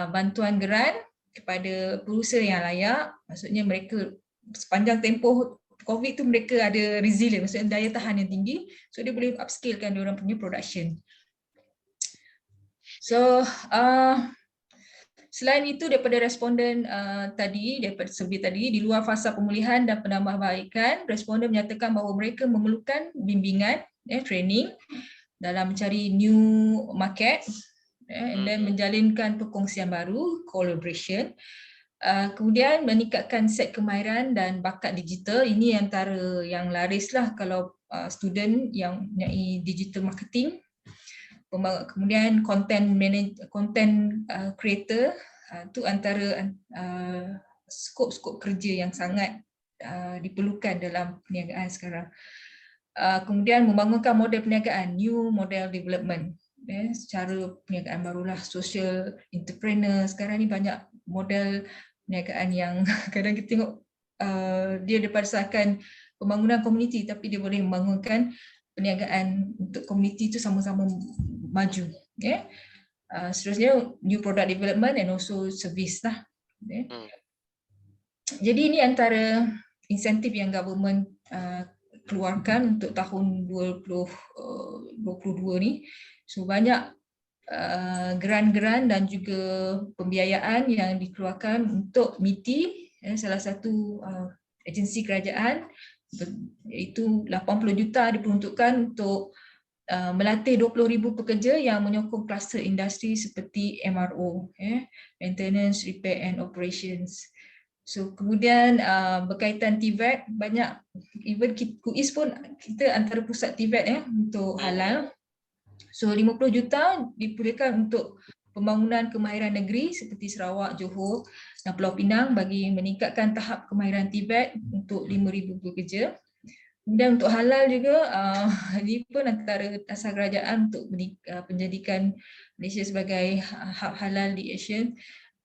bantuan geran kepada perusahaan yang layak, maksudnya mereka sepanjang tempoh COVID tu mereka ada resilient, maksudnya daya tahan yang tinggi, so dia boleh upscalekan dia orang punya production. So selain itu daripada responden daripada survey tadi, di luar fasa pemulihan dan penambahbaikan, responden menyatakan bahawa mereka memerlukan bimbingan, training dalam mencari new market, and then menjalinkan perkongsian baru, collaboration. Kemudian meningkatkan set kemahiran dan bakat digital. Ini antara yang laris lah kalau student yang mempunyai digital marketing. Kemudian content creator, itu antara skop-skop kerja yang sangat diperlukan dalam perniagaan sekarang. Kemudian membangunkan model perniagaan, new model development, secara perniagaan barulah, social entrepreneur. Sekarang ni banyak model perniagaan yang kadang kita tengok dia berdasarkan pembangunan komuniti, tapi dia boleh membangunkan perniagaan untuk komuniti itu sama-sama maju. Seterusnya new product development and also service lah. Jadi ini antara insentif yang government keluarkan untuk tahun 2022 ni. So banyak geran-geran dan juga pembiayaan yang dikeluarkan untuk MITI salah satu agensi kerajaan, iaitu 80 juta diperuntukkan untuk melatih 20,000 pekerja yang menyokong kluster industri seperti MRO, maintenance, repair and operations. So kemudian berkaitan TVET, banyak even KUIS pun kita antara pusat TVET untuk halal. So 50 juta diperlukan untuk pembangunan kemahiran negeri seperti Sarawak, Johor dan Pulau Pinang bagi meningkatkan tahap kemahiran TVET untuk 5,000 pekerja. Kemudian untuk halal juga, ini pun antara asas kerajaan untuk menjadikan Malaysia sebagai hub halal di Asia.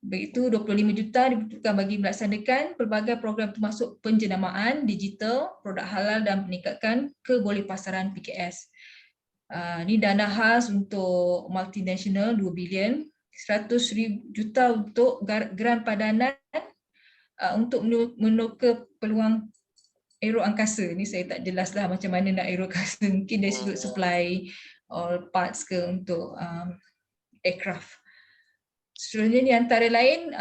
Begitu 25 juta diperuntukkan bagi melaksanakan pelbagai program termasuk penjenamaan digital, produk halal dan meningkatkan kebolehpasaran PKS. Ini dana khas untuk multinasional 2 bilion, 100 juta untuk geran padanan untuk menukar peluang aero angkasa. Ni saya tak jelaslah macam mana nak aero angkasa. Mungkin dari sudut supply all parts ke untuk aircraft. Seterusnya ni antara lain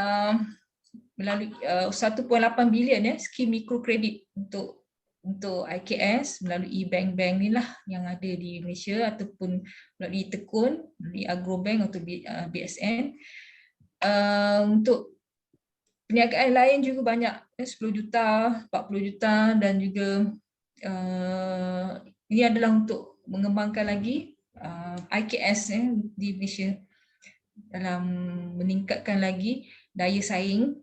melalui 1.8 bilion skim mikrokredit untuk IKS melalui bank-bank ni lah yang ada di Malaysia ataupun melalui Tekun, melalui Agrobank atau BSN. Untuk perniagaan lain juga banyak, 10 juta, 40 juta dan juga ini adalah untuk mengembangkan lagi IKS di Malaysia dalam meningkatkan lagi daya saing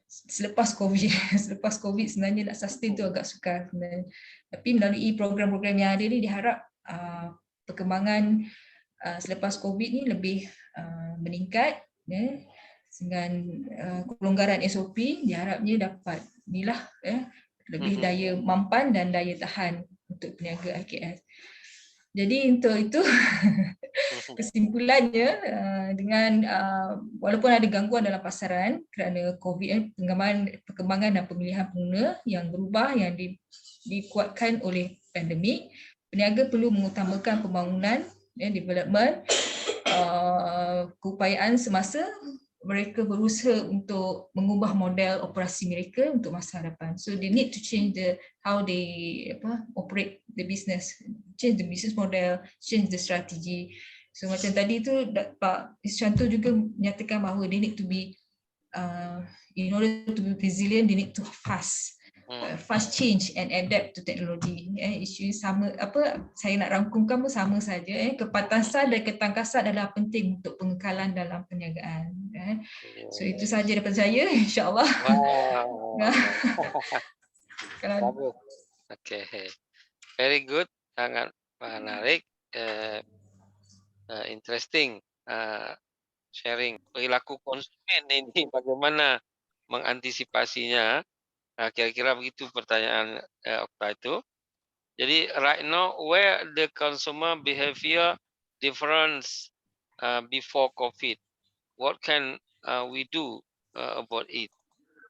selepas COVID. Selepas COVID sebenarnya nak sustain tu agak sukar sebenarnya. Tapi melalui program-program yang ada ni diharap perkembangan selepas COVID ni lebih meningkat dengan kelonggaran SOP diharapnya dapat inilah lebih daya mampan dan daya tahan untuk peniaga IKS. Jadi untuk itu kesimpulannya dengan walaupun ada gangguan dalam pasaran kerana COVID, perkembangan dan pemilihan pengguna yang berubah yang dikuatkan oleh pandemik, peniaga perlu mengutamakan pembangunan, development, keupayaan semasa mereka berusaha untuk mengubah model operasi mereka untuk masa hadapan. So they need to change how they operate the business, change the business model, change the strategy. So macam tadi tu Pak Isyanto juga menyatakan bahawa they need to be in order to be resilient, they need to fast change and adapt to technology. Isu sama saya nak rangkumkan pun sama saja. Kepatasan dan ketangkasan adalah penting untuk pengekalan dalam perniagaan. So itu saja daripada saya, insya-Allah. Bagus. Okay. Very good. Sangat menarik. Interesting. Sharing perilaku konsumen ini bagaimana mengantisipasinya. Kira-kira begitu pertanyaan Okta itu. Jadi right now where the consumer behavior difference before COVID, what can we do about it?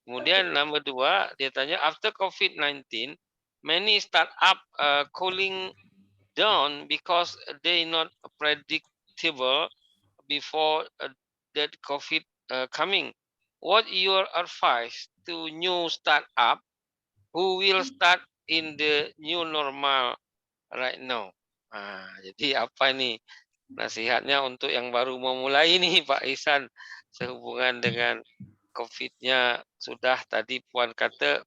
Kemudian nombor 2 dia tanya after COVID-19 many startup cooling down because they not predictable before that COVID coming. What your advice to new startup who will start in the new normal right now? Jadi apa nih nasihatnya untuk yang baru memulai nih Pak Ihsan sehubungan dengan COVID-nya sudah tadi Puan kata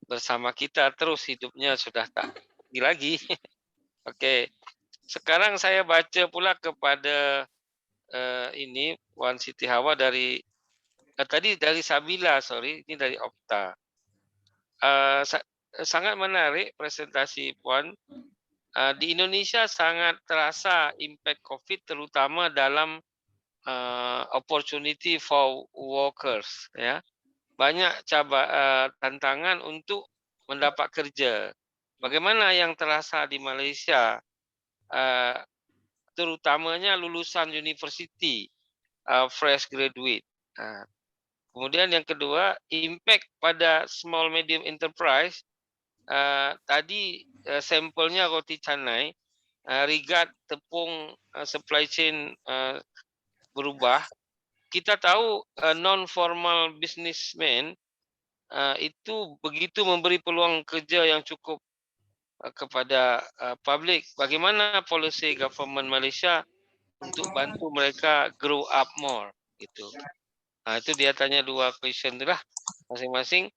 bersama kita terus hidupnya sudah tak pergi lagi. Okey. Sekarang saya baca pula kepada ini Puan Siti Hawa dari tadi dari Sabila, ini dari Okta. Sangat menarik presentasi Puan. Di Indonesia sangat terasa impact COVID terutama dalam opportunity for workers. Ya. Banyak tantangan untuk mendapat kerja. Bagaimana yang terasa di Malaysia, terutamanya lulusan universiti, fresh graduate. Kemudian yang kedua, impact pada small medium enterprise. Tadi sampelnya roti canai, regard tepung supply chain berubah. Kita tahu non-formal businessman itu begitu memberi peluang kerja yang cukup kepada publik. Bagaimana polisi government Malaysia untuk bantu mereka grow up more gitu. Itu dia tanya 2 question tu lah masing-masing.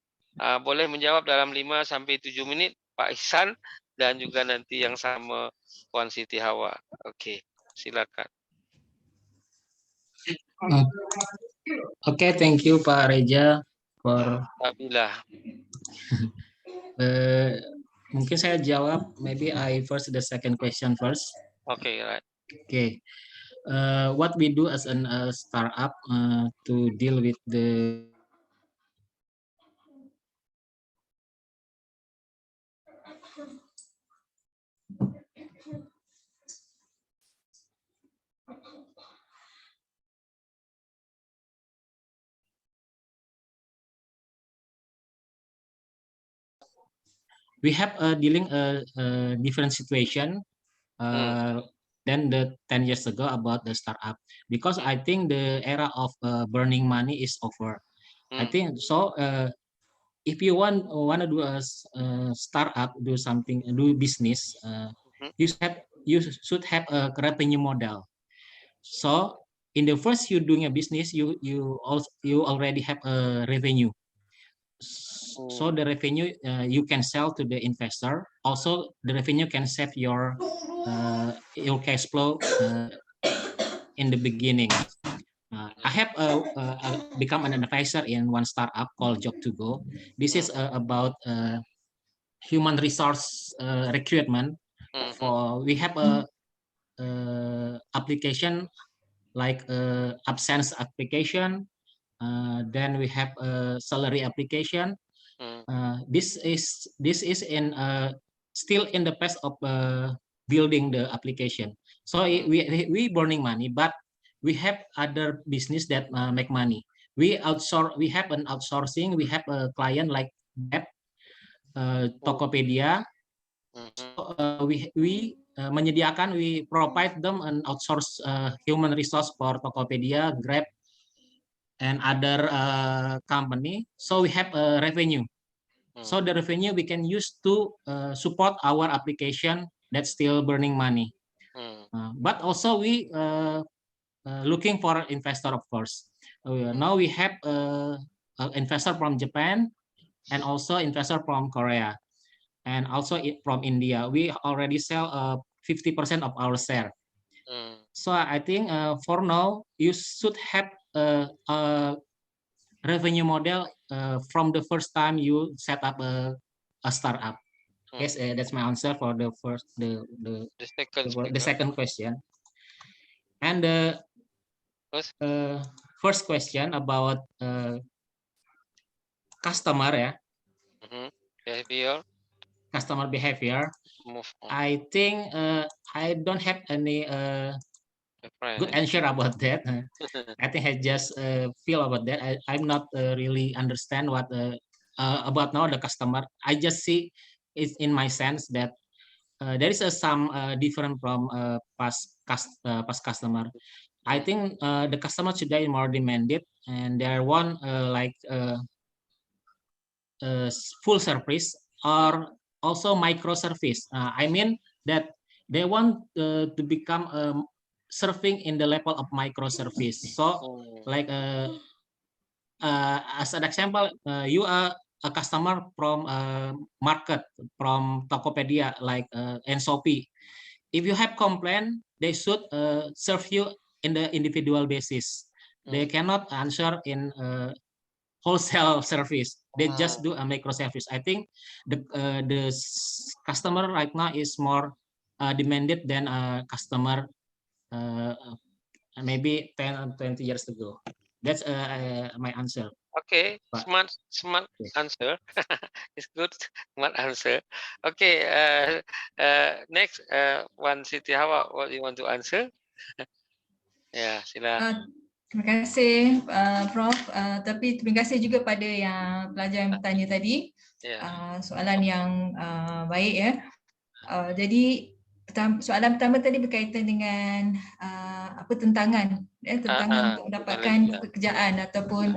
Boleh menjawab dalam 5 sampai 7 minit Pak Ihsan dan juga nanti yang sama Puan Siti Hawa. Okey, silakan. Okay, thank you Pak Reja for Alhamdulillah. mungkin saya jawab, maybe I first the second question first. Okay, right. Okay. What we do as an startup to deal with the we have dealing a different situation than the 10 years ago about the startup, because I think the era of burning money is over. I think so. If you want to do a startup, do something, do business, you should have a revenue model. So in the first you doing a business, you already have a revenue. So the revenue you can sell to the investor. Also, the revenue can save your cash flow in the beginning. I have become an advisor in one startup called Job2Go. This is about human resource recruitment. We have a application like absence application. Then we have a salary application. This is in still in the phase of building the application. So we burning money, but we have other business that make money. We have an outsourcing. We have a client like that, Tokopedia. So, we menyediakan, we provide them an outsource human resource for Tokopedia, Grab, and other company. So we have a revenue. So the revenue we can use to support our application that's still burning money. But also we looking for investor, of course. Now we have an investor from Japan and also investor from Korea and also from India. We already sell 50% of our share. So I think for now you should have a revenue model from the first time you set up a startup. Yes, that's my answer for the first the second question. And the first question about customer, yeah. Behavior. Customer behavior. I think I don't have any good answer about that. I think I just feel about that. I'm not really understand what about now the customer. I just see it in my sense that there is some different from past customer. I think the customer today more demanded, and they want like full service or also microservice. I mean that they want to become serving in the level of microservice. So like as an example, you are a customer from market, from Tokopedia, like and Shopee. If you have complaint, they should serve you in the individual basis. They cannot answer in wholesale service. They just do a microservice. I think the customer right now is more demanded than a customer maybe 10 or 20 years ago. That's my answer. Okay, smart answer. It's good, smart answer. Okay, next Puan Siti Hawa, what do you want to answer? Ya, silakan. Terima kasih Prof. Tapi terima kasih juga pada yang pelajar yang bertanya tadi. Soalan yang baik ya. Jadi soalan pertama tadi berkaitan dengan apa tentangan untuk mendapatkan pekerjaan ataupun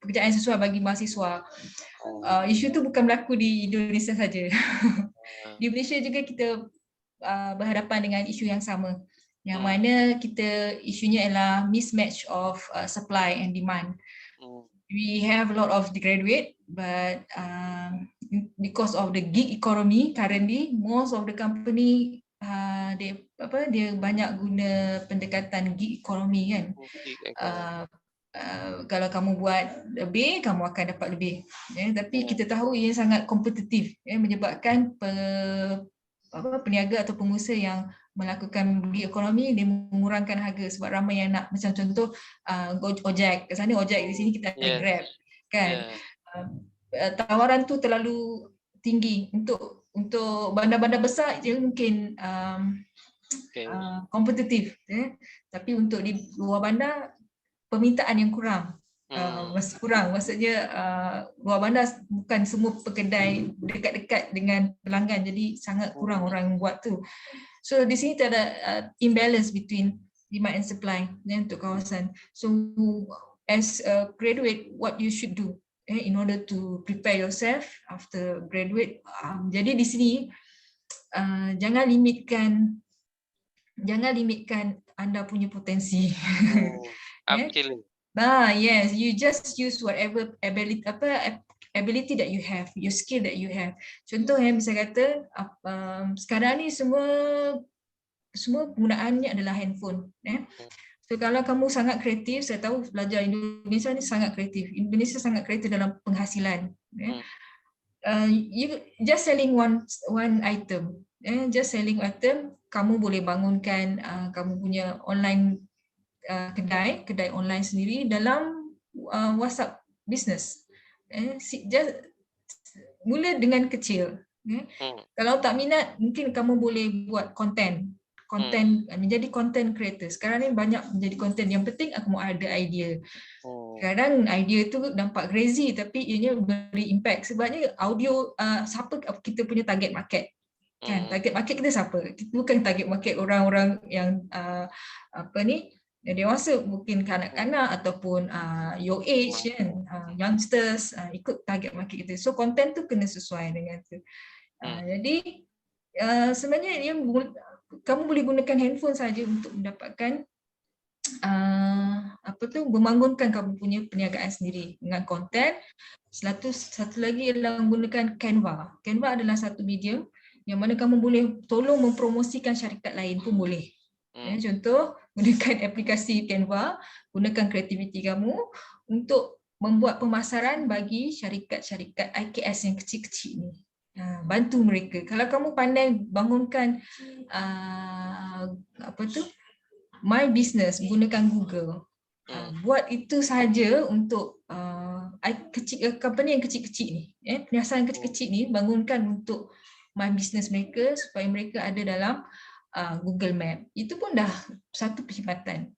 pekerjaan sesuai bagi mahasiswa. isu tu bukan berlaku di Indonesia saja. Di Malaysia juga kita berhadapan dengan isu yang sama, yang mana kita isunya ialah mismatch of supply and demand. We have a lot of the graduate, but because of the gig economy currently, most of the company dia banyak guna pendekatan gig economy kan. Kalau kamu buat lebih, kamu akan dapat lebih. Tapi kita tahu ia sangat kompetitif, menyebabkan peniaga atau pengusaha yang melakukan gig ekonomi, dia mengurangkan harga sebab ramai yang nak, macam contoh ojek, ke sana ojek, di sini kita ada Grab kan. Tawaran tu terlalu tinggi untuk bandar-bandar besar je mungkin kompetitif, tapi untuk di luar bandar permintaan yang kurang. Maksudnya luar bandar bukan semua pekedai dekat-dekat dengan pelanggan, jadi sangat kurang orang yang buat tu. So di sini ada imbalance between demand and supply untuk kawasan. So as a graduate, what you should do in order to prepare yourself after graduate, jadi di sini jangan limitkan anda punya potensi. Yes, you just use whatever ability that you have, your skill that you have. Contoh bisa kata sekarang ni semua penggunaannya adalah handphone. So kalau kamu sangat kreatif, saya tahu pelajar Indonesia ni sangat kreatif. Indonesia sangat kreatif dalam penghasilan. You just selling one item, just selling item, kamu boleh bangunkan kamu punya online kedai online sendiri dalam WhatsApp business. Just mula dengan kecil. Kalau tak minat, mungkin kamu boleh buat konten, menjadi content creator. Sekarang ni banyak menjadi content. Yang penting aku mau ada idea. Kadang idea tu nampak crazy tapi ianya beri impact. Sebabnya audio, siapa kita punya target market? Kan, target market kita siapa? Kita bukan target market orang-orang yang dewasa, mungkin kanak-kanak ataupun your age kan, youngsters, ikut target market kita. So content tu kena sesuai dengan tu. Jadi sebenarnya kamu boleh gunakan handphone saja untuk mendapatkan membangunkan kamu punya perniagaan sendiri dengan konten. Satu lagi adalah menggunakan Canva. Canva adalah satu medium yang mana kamu boleh tolong mempromosikan syarikat lain pun boleh. Contoh, gunakan aplikasi Canva, gunakan kreativiti kamu untuk membuat pemasaran bagi syarikat-syarikat IKS yang kecil-kecil ni. Bantu mereka. Kalau kamu pandai bangunkan My Business, gunakan Google. Buat itu saja untuk company yang kecil-kecil ni, perniagaan kecil-kecil ni, bangunkan untuk My Business mereka supaya mereka ada dalam Google Map. Itu pun dah satu perkhidmatan.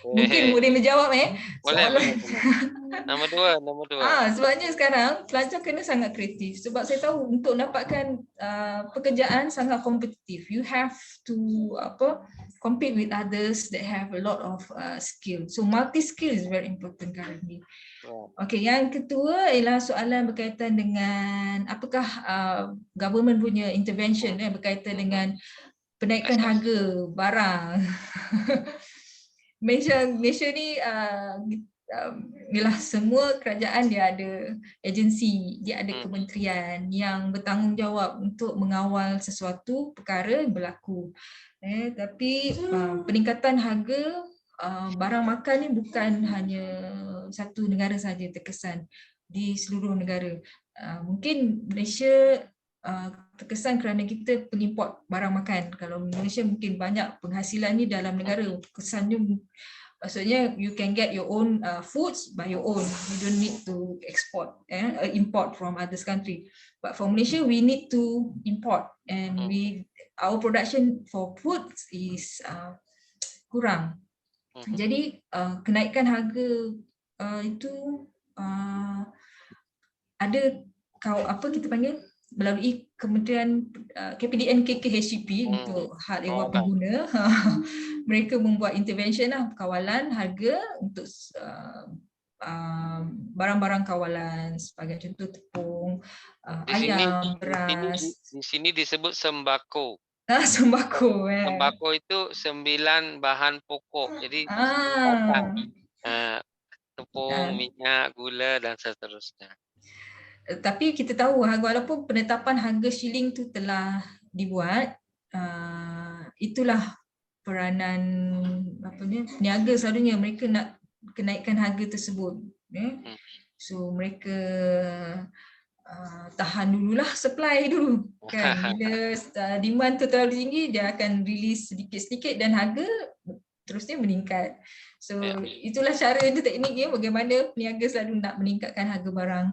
Mungkin boleh menjawab Boleh. Nombor dua. Sebabnya sekarang pelajar kena sangat kreatif. Sebab saya tahu untuk dapatkan pekerjaan sangat kompetitif. You have to compete with others that have a lot of skill. So multi-skill is very important currently. Okey, yang kedua ialah soalan berkaitan dengan apakah government punya intervention berkaitan dengan penaikan harga barang. Malaysia ni ialah semua kerajaan dia ada agensi, dia ada kementerian yang bertanggungjawab untuk mengawal sesuatu perkara yang berlaku. Tapi peningkatan harga barang makan ni bukan hanya satu negara saja terkesan, di seluruh negara. Mungkin Malaysia terkesan kerana kita pengimport barang makan. Kalau Malaysia mungkin banyak penghasilan ni dalam negara, kesannya maksudnya you can get your own foods by your own. You don't need to import from others country. But for Malaysia we need to import, and our production for foods is kurang. Jadi kenaikan harga itu ada kita panggil melalui Kementerian KPDN KKHCP untuk hal ehwal pengguna. Mereka membuat intervention kawalan harga untuk barang-barang kawalan sebagai contoh tepung, Di sini ayam, beras, di sini disebut sembako. sembako. Sembako itu 9 bahan pokok. Jadi Ah, tepung, minyak, gula dan seterusnya. tapi kita tahu walaupun penetapan harga shilling tu telah dibuat, itulah peranan peniaga selalunya, mereka nak kenaikan harga tersebut. So mereka tahan dululah supply dulu kan. Bila demand tu terlalu tinggi, dia akan release sedikit-sedikit dan harga terusnya meningkat. So itulah cara dia, tekniknya bagaimana peniaga selalu nak meningkatkan harga barang.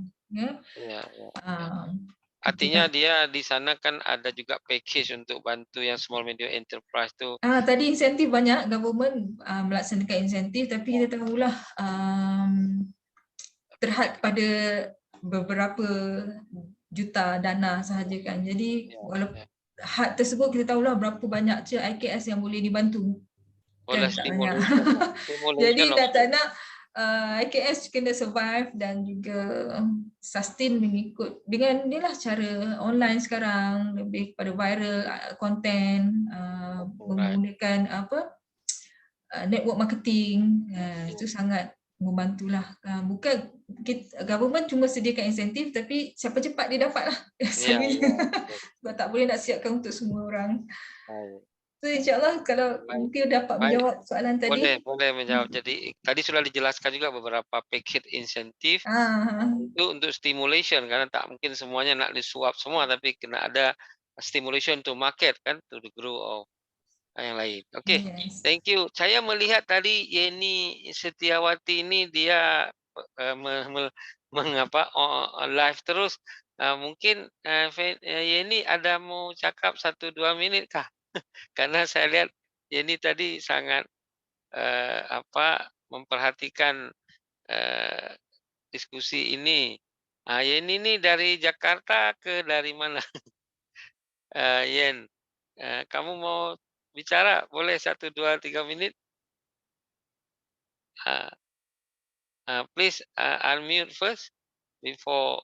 Artinya dia di sana kan ada juga package untuk bantu yang small medium enterprise tu. Tadi insentif banyak, government melaksanakan insentif, tapi kita tahulah terhad pada beberapa juta dana sahaja kan. Jadi walaupun had tersebut kita tahulah berapa banyak je IKS yang boleh dibantu. Kan tak banyak. Jadi tak nak IKS kena survive dan juga sustain mengikut dengan inilah cara online sekarang, lebih kepada viral content, menggunakan network marketing. Itu sangat membantulah. Bukan government cuma sediakan insentif, tapi siapa cepat dia dapat lah. Sebab tak boleh nak siapkan untuk semua orang. So insyaAllah kalau mungkin dapat menjawab soalan tadi. Boleh menjawab. Jadi tadi sudah dijelaskan juga beberapa paket insentif itu untuk stimulation, karena tak mungkin semuanya nak disuap semua, tapi kena ada stimulation to market kan, to the grow of yang lain. Okay, thank you. Saya melihat tadi Yeni Setiawati ini dia mengapa live terus. Mungkin Yeni ada mau cakap 1-2 minit kah? Karena saya lihat Yeni tadi sangat memperhatikan diskusi ini. Yeni ini dari Jakarta ke dari mana? Yen, kamu mau bicara? Boleh 1, 2, 3 minit? Please unmute first before